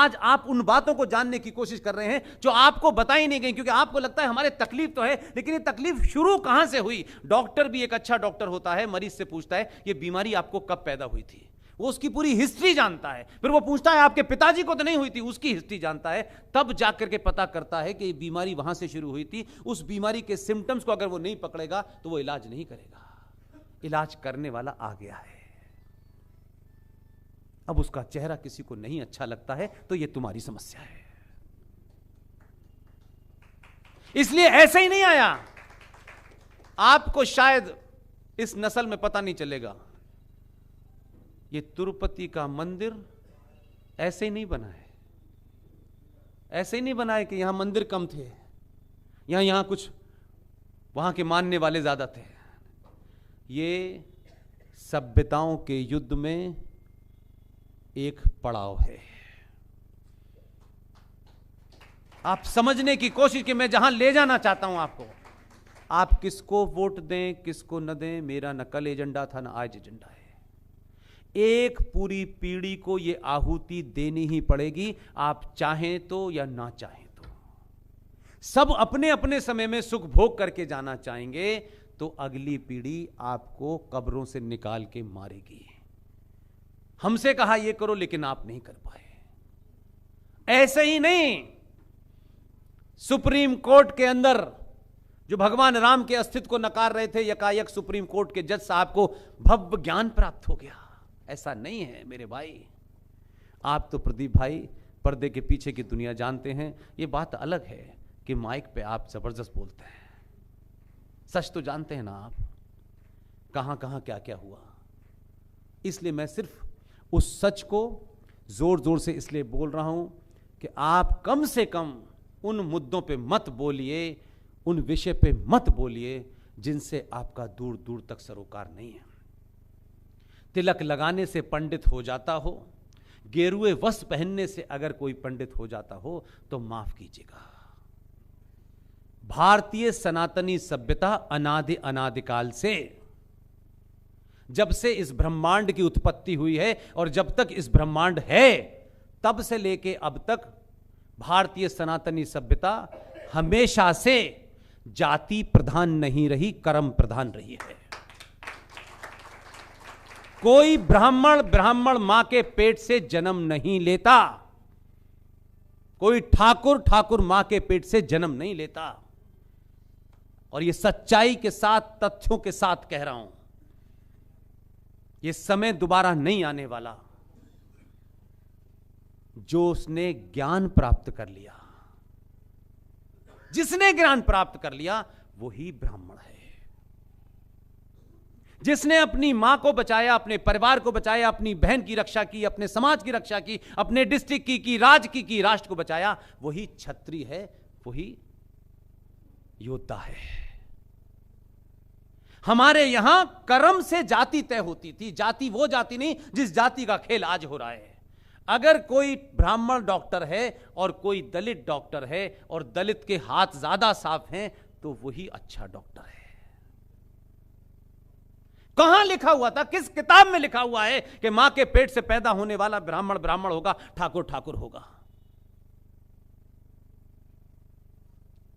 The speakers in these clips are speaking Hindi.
आज आप उन बातों को जानने की कोशिश कर रहे हैं जो आपको बताई नहीं गई, क्योंकि आपको लगता है हमारे तकलीफ तो है, लेकिन ये तकलीफ शुरू कहां से हुई। डॉक्टर भी एक अच्छा डॉक्टर होता है, मरीज से पूछता है ये बीमारी आपको कब पैदा हुई थी, वो उसकी पूरी हिस्ट्री जानता है। फिर वो पूछता है आपके पिताजी को तो नहीं हुई थी, उसकी हिस्ट्री जानता है, तब जाकर के पता करता है कि बीमारी वहां से शुरू हुई थी। उस बीमारी के सिम्टम्स को अगर वो नहीं पकड़ेगा तो वो इलाज नहीं करेगा। इलाज करने वाला आ गया है, अब उसका चेहरा किसी को नहीं अच्छा लगता है, तो ये तुम्हारी समस्या है। इसलिए ऐसे ही नहीं आया। आपको शायद इस नस्ल में पता नहीं चलेगा, ये तिरुपति का मंदिर ऐसे ही नहीं बना है। ऐसे ही नहीं बना है कि यहां मंदिर कम थे, यहां कुछ वहां के मानने वाले ज्यादा थे। ये सभ्यताओं के युद्ध में एक पड़ाव है। आप समझने की कोशिश, कि मैं जहां ले जाना चाहता हूं आपको, आप किसको वोट दें किसको न दें, मेरा न कल एजेंडा था न आज एजेंडा है। एक पूरी पीढ़ी को यह आहुति देनी ही पड़ेगी, आप चाहें तो या ना चाहें तो। सब अपने अपने समय में सुख भोग करके जाना चाहेंगे तो अगली पीढ़ी आपको कब्रों से निकाल के मारेगी। हमसे कहा यह करो लेकिन आप नहीं कर पाए। ऐसे ही नहीं, सुप्रीम कोर्ट के अंदर जो भगवान राम के अस्तित्व को नकार रहे थे, यकायक सुप्रीम कोर्ट के जज साहब को भव्य ज्ञान प्राप्त हो गया। ऐसा नहीं है मेरे भाई। आप तो प्रदीप भाई पर्दे के पीछे की दुनिया जानते हैं। यह बात अलग है कि माइक पे आप जबरदस्त बोलते हैं, सच तो जानते हैं ना आप, कहां कहां क्या क्या हुआ। इसलिए मैं सिर्फ उस सच को जोर जोर से इसलिए बोल रहा हूं कि आप कम से कम उन मुद्दों पे मत बोलिए, उन विषय पे मत बोलिए जिनसे आपका दूर दूर तक सरोकार नहीं है। तिलक लगाने से पंडित हो जाता हो, गेरुए वस्त्र पहनने से अगर कोई पंडित हो जाता हो तो माफ कीजिएगा। भारतीय सनातनी सभ्यता अनादि अनादिकाल से, जब से इस ब्रह्मांड की उत्पत्ति हुई है और जब तक इस ब्रह्मांड है, तब से लेके अब तक भारतीय सनातनी सभ्यता हमेशा से जाति प्रधान नहीं रही, कर्म प्रधान रही है। कोई ब्राह्मण मां के पेट से जन्म नहीं लेता, कोई ठाकुर मां के पेट से जन्म नहीं लेता। और यह सच्चाई के साथ, तथ्यों के साथ कह रहा हूं, यह समय दोबारा नहीं आने वाला। जो उसने ज्ञान प्राप्त कर लिया, जिसने ज्ञान प्राप्त कर लिया वही ब्राह्मण है। जिसने अपनी मां को बचाया, अपने परिवार को बचाया, अपनी बहन की रक्षा की, अपने समाज की रक्षा की, अपने डिस्ट्रिक्ट की राज्य की, राष्ट्र को बचाया, वही क्षत्रिय है, वही योद्धा है। हमारे यहां कर्म से जाति तय होती थी। जाति वो जाति नहीं जिस जाति का खेल आज हो रहा है। अगर कोई ब्राह्मण डॉक्टर है और कोई दलित डॉक्टर है और दलित के हाथ ज्यादा साफ हैं तो वही अच्छा डॉक्टर है। कहां लिखा हुआ था, किस किताब में लिखा हुआ है कि मां के पेट से पैदा होने वाला ब्राह्मण ब्राह्मण होगा, ठाकुर ठाकुर होगा?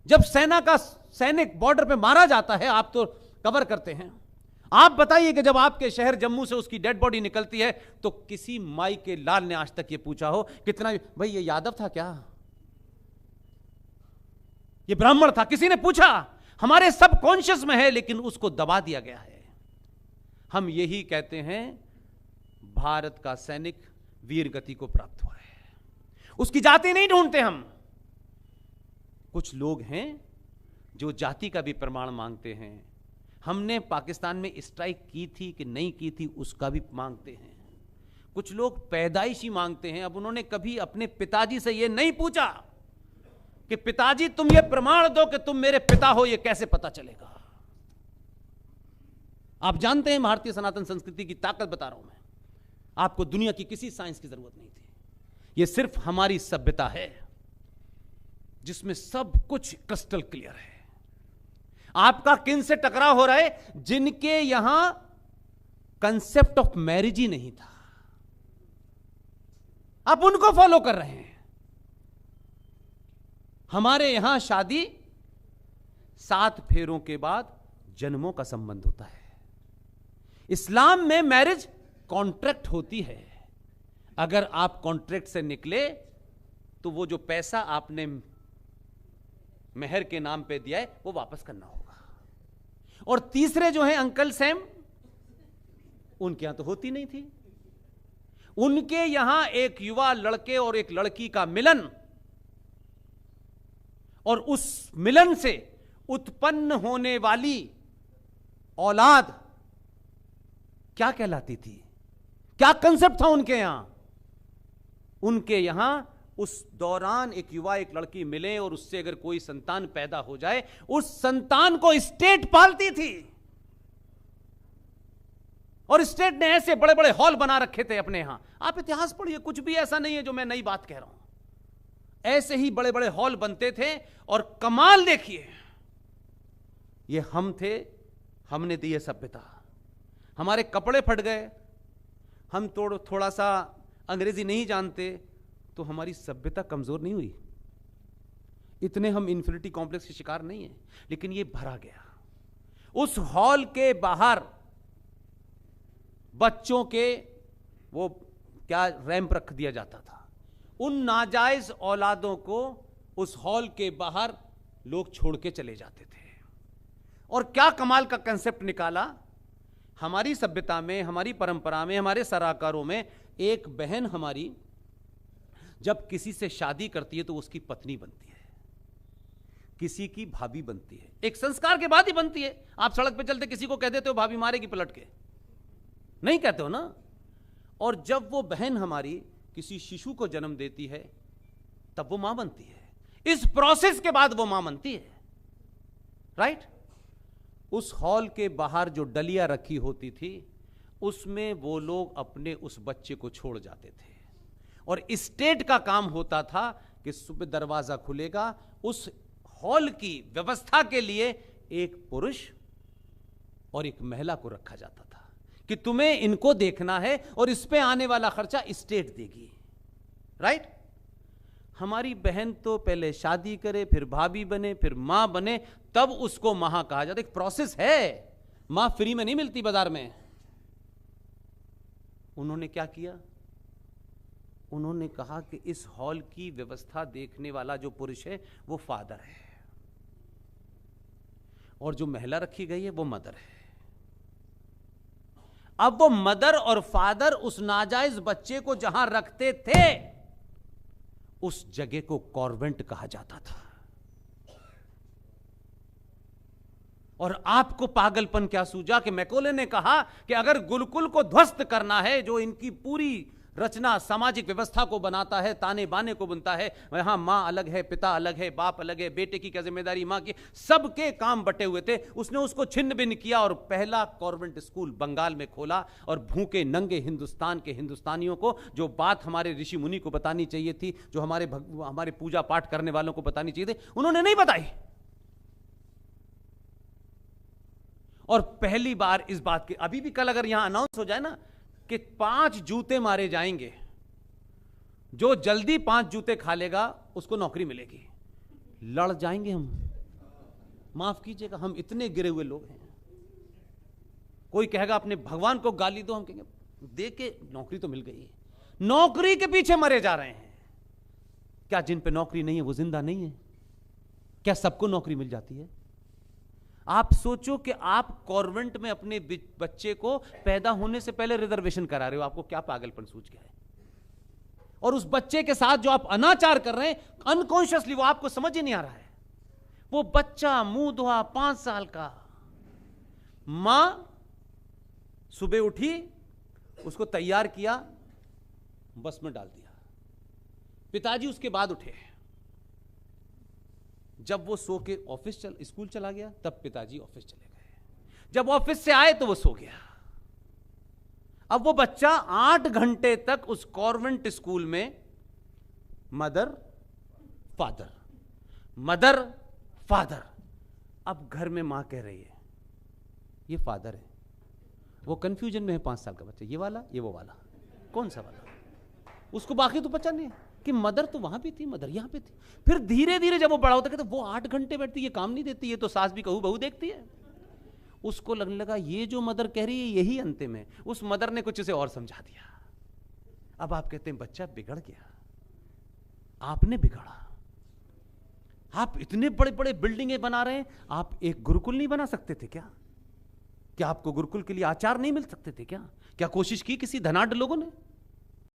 जब सेना का सैनिक बॉर्डर पे मारा जाता है, आप तो कवर करते हैं, आप बताइए कि जब आपके शहर जम्मू से उसकी डेड बॉडी निकलती है तो किसी माई के लाल ने आज तक यह पूछा हो कितना भाई ये यादव था क्या, ये ब्राह्मण था? किसी ने पूछा? हमारे सब कॉन्शियस में है लेकिन उसको दबा दिया गया है। हम यही कहते हैं भारत का सैनिक वीर गति को प्राप्त हुआ है। उसकी जाति नहीं ढूंढते हम। कुछ लोग हैं जो जाति का भी प्रमाण मांगते हैं। हमने पाकिस्तान में स्ट्राइक की थी कि नहीं की थी उसका भी मांगते हैं। कुछ लोग पैदाइशी मांगते हैं। अब उन्होंने कभी अपने पिताजी से यह नहीं पूछा कि पिताजी तुम ये प्रमाण दो कि तुम मेरे पिता हो, ये कैसे पता चलेगा? आप जानते हैं भारतीय सनातन संस्कृति की ताकत बता रहा हूं मैं आपको। दुनिया की किसी साइंस की जरूरत नहीं थी। यह सिर्फ हमारी सभ्यता है जिसमें सब कुछ क्रिस्टल क्लियर है। आपका किन से टकराव हो रहा है? जिनके यहां कंसेप्ट ऑफ मैरिज ही नहीं था, आप उनको फॉलो कर रहे हैं। हमारे यहां शादी 7 फेरों के बाद जन्मों का संबंध होता है। इस्लाम में मैरिज कॉन्ट्रैक्ट होती है। अगर आप कॉन्ट्रैक्ट से निकले तो वो जो पैसा आपने मेहर के नाम पे दिया है वो वापस करना होगा। और तीसरे जो है अंकल सैम, उनके यहां तो होती नहीं थी। उनके यहां एक युवा लड़के और एक लड़की का मिलन, और उस मिलन से उत्पन्न होने वाली औलाद क्या कहलाती थी? क्या कंसेप्ट था उनके यहां? उनके यहां उस दौरान एक युवा एक लड़की मिले और उससे अगर कोई संतान पैदा हो जाए, उस संतान को स्टेट पालती थी। और स्टेट ने ऐसे बड़े बड़े हॉल बना रखे थे अपने यहां। आप इतिहास पढ़िए, कुछ भी ऐसा नहीं है जो मैं नई बात कह रहा हूं। ऐसे ही बड़े बड़े हॉल बनते थे। और कमाल देखिए, ये हम थे, हमने दी है सभ्यता। हमारे कपड़े फट गए, हम थोड़ा सा अंग्रेजी नहीं जानते, तो हमारी सभ्यता कमजोर नहीं हुई। इतने हम इन्फिनिटी कॉम्प्लेक्स के शिकार नहीं है। लेकिन ये भरा गया। उस हॉल के बाहर बच्चों के वो क्या रैंप रख दिया जाता था। उन नाजायज औलादों को उस हॉल के बाहर लोग छोड़ के चले जाते थे। और क्या कमाल का कंसेप्ट निकाला हमारी सभ्यता में, हमारी परंपरा में, हमारे सराकारों में। एक बहन हमारी जब किसी से शादी करती है तो उसकी पत्नी बनती है, किसी की भाभी बनती है। एक संस्कार के बाद ही बनती है। आप सड़क पे चलते किसी को कह देते हो भाभी मारेगी पलट के, नहीं कहते हो ना। और जब वो बहन हमारी किसी शिशु को जन्म देती है तब वो मां बनती है। इस प्रोसेस के बाद वो मां बनती है, राइट। उस हॉल के बाहर जो डलिया रखी होती थी उसमें वो लोग अपने उस बच्चे को छोड़ जाते थे। और स्टेट का काम होता था कि सुबह दरवाजा खुलेगा, उस हॉल की व्यवस्था के लिए एक पुरुष और एक महिला को रखा जाता था कि तुम्हें इनको देखना है और इस पे आने वाला खर्चा स्टेट देगी, राइट। हमारी बहन तो पहले शादी करे, फिर भाभी बने, फिर मां बने, तब उसको मां कहा जाता। एक प्रोसेस है। मां फ्री में नहीं मिलती बाजार में। उन्होंने क्या किया? उन्होंने कहा कि इस हॉल की व्यवस्था देखने वाला जो पुरुष है वो फादर है, और जो महिला रखी गई है वो मदर है। अब वो मदर और फादर उस नाजायज बच्चे को जहां रखते थे उस जगह को कॉन्वेंट कहा जाता था। और आपको पागलपन क्या सूझा कि मैकोले ने कहा कि अगर गुरुकुल को ध्वस्त करना है, जो इनकी पूरी रचना सामाजिक व्यवस्था को बनाता है, ताने बाने को बुनता है, यहां मां अलग है, पिता अलग है, बाप अलग है, बेटे की क्या जिम्मेदारी मां की, सबके काम बटे हुए थे। उसने उसको छिन्न भिन्न किया और पहला कॉन्वेंट स्कूल बंगाल में खोला। और भूखे नंगे हिंदुस्तान के हिंदुस्तानियों को जो बात हमारे ऋषि मुनि को बतानी चाहिए थी, जो हमारे पूजा पाठ करने वालों को बतानी चाहिए थी, उन्होंने नहीं बताई। और पहली बार इस बात के, अभी भी कल अगर यहां अनाउंस हो जाए ना कि 5 जूते मारे जाएंगे, जो जल्दी 5 जूते खा लेगा उसको नौकरी मिलेगी, लड़ जाएंगे हम। माफ कीजिएगा, हम इतने गिरे हुए लोग हैं। कोई कहेगा अपने भगवान को गाली दो, हम कहेंगे दे के नौकरी तो मिल गई। नौकरी के पीछे मरे जा रहे हैं। क्या जिन पे नौकरी नहीं है वो जिंदा नहीं है? क्या सबको नौकरी मिल जाती है? आप सोचो कि आप कॉन्वेंट में अपने बच्चे को पैदा होने से पहले रिजर्वेशन करा रहे हो। आपको क्या पागलपन सूझ गया है? और उस बच्चे के साथ जो आप अनाचार कर रहे हैं अनकॉन्शियसली, वो आपको समझ ही नहीं आ रहा है। वो बच्चा मुंह धोआ 5 साल का, मां सुबह उठी, उसको तैयार किया, बस में डाल दिया। पिताजी उसके बाद उठे। जब वो सो के स्कूल चला गया तब पिताजी ऑफिस चले गए। जब ऑफिस से आए तो वो सो गया। अब वो बच्चा 8 घंटे तक उस कॉन्वेंट स्कूल में मदर फादर, मदर फादर। अब घर में मां कह रही है ये फादर है। वो कंफ्यूजन में है, 5 साल का बच्चा, ये वाला ये वो वाला, कौन सा वाला? उसको बाकी तो पता नहीं है कि मदर तो वहां भी थी, मदर यहां पे थी। फिर धीरे धीरे जब वो बड़ा होता कहते वो 8 घंटे बैठती, ये काम नहीं देती, ये तो सास भी कहू बहू देखती है। उसको लगने लगा ये जो मदर कह रही है यही अंतिम है। उस मदर ने कुछ उसे और समझा दिया। अब आप कहते हैं बच्चा बिगड़ गया, आपने बिगाड़ा। आप इतने बड़े बड़े बिल्डिंगें बना रहे हैं, आप एक गुरुकुल नहीं बना सकते थे क्या आपको गुरुकुल के लिए आचार नहीं मिल सकते थे क्या कोशिश की किसी धनाढ़ लोगों ने?